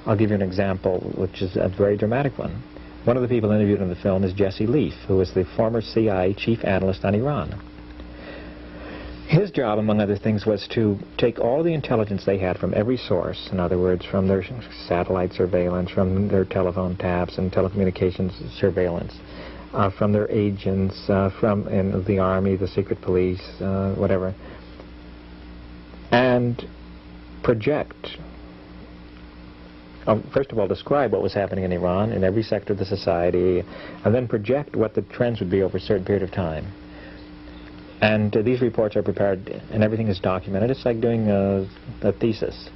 I'll give you an example, which is a very dramatic one. One of the people interviewed in the film is Jesse Leaf, who was the former CIA chief analyst on Iran. His job, among other things, was to take all the intelligence they had from every source, in other words, from their satellite surveillance, from their telephone taps and telecommunications surveillance, from their agents, from in the army, the secret police, whatever, and project, first of all, describe what was happening in Iran in every sector of the society, and then project what the trends would be over a certain period of time. And these reports are prepared, and everything is documented. It's like doing a thesis.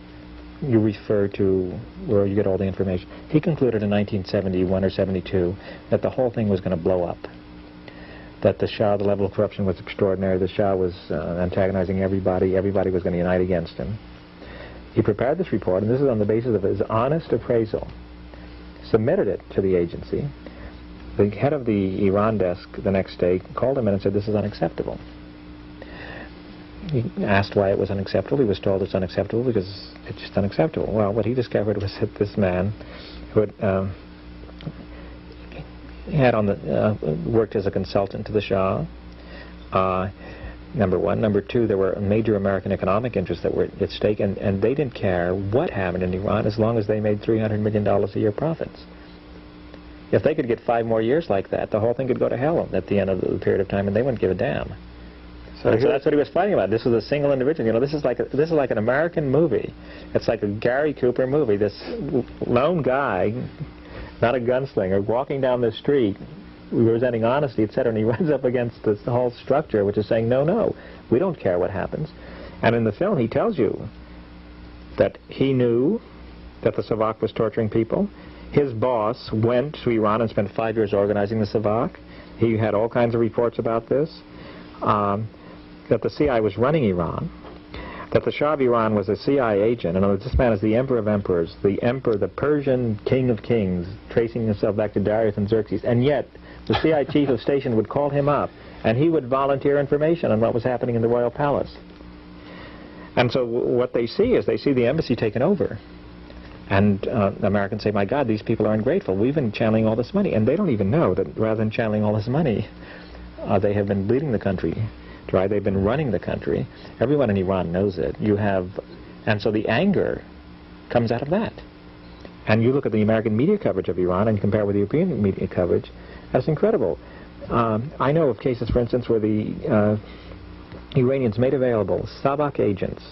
You refer to where you get all the information. He concluded in 1971 or 72 that the whole thing was going to blow up. That the Shah, the level of corruption was extraordinary. The Shah was antagonizing everybody. Everybody was going to unite against him. He prepared this report, and this is on the basis of his honest appraisal. Submitted it to the agency. The head of the Iran desk the next day called him in and said, "This is unacceptable." He asked why it was unacceptable. He was told it's unacceptable because it's just unacceptable. Well, what he discovered was that this man who had worked as a consultant to the Shah, number one. Number two, there were major American economic interests that were at stake, and they didn't care what happened in Iran as long as they made $300 million a year profits. If they could get 5 more years like that, the whole thing could go to hell at the end of the period of time, and they wouldn't give a damn. So that's what he was fighting about. This was a single individual. You know, this is like an American movie. It's like a Gary Cooper movie. This lone guy, not a gunslinger, walking down the street, representing honesty, etc., and he runs up against this whole structure, which is saying, no, no, we don't care what happens. And in the film, he tells you that he knew that the Savak was torturing people. His boss went to Iran and spent 5 years organizing the Savak. He had all kinds of reports about this. That the CIA was running Iran. That the Shah of Iran was a CIA agent. In other words, this man is the emperor of emperors, the emperor, the Persian king of kings, tracing himself back to Darius and Xerxes. And yet, the CIA chief of station would call him up, and he would volunteer information on what was happening in the royal palace. And so what they see is they see the embassy taken over. And the Americans say, my God, these people are ungrateful. We've been channeling all this money. And they don't even know that rather than channeling all this money, they have been bleeding the country dry. They've been running the country. Everyone in Iran knows it. And so the anger comes out of that. And you look at the American media coverage of Iran and compare it with the European media coverage, that's incredible. I know of cases, for instance, where the Iranians made available Savak agents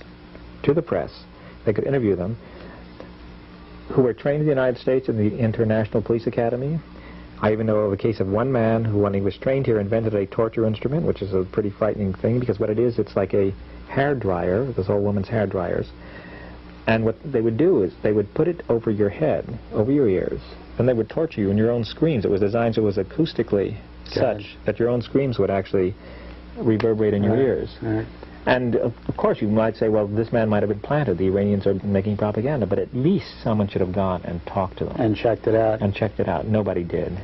to the press. They could interview them, who were trained in the United States in the International Police Academy. I even know of a case of one man who, when he was trained here, invented a torture instrument, which is a pretty frightening thing, because what it is, it's like a hair dryer, this old woman's hair dryers. And what they would do is they would put it over your head, over your ears, and they would torture you in your own screams. It was designed so it was acoustically such that your own screams would actually reverberate in your ears. And of course you might say, well, this man might have been planted. The Iranians are making propaganda, but at least someone should have gone and talked to them. And checked it out. And checked it out. Nobody did.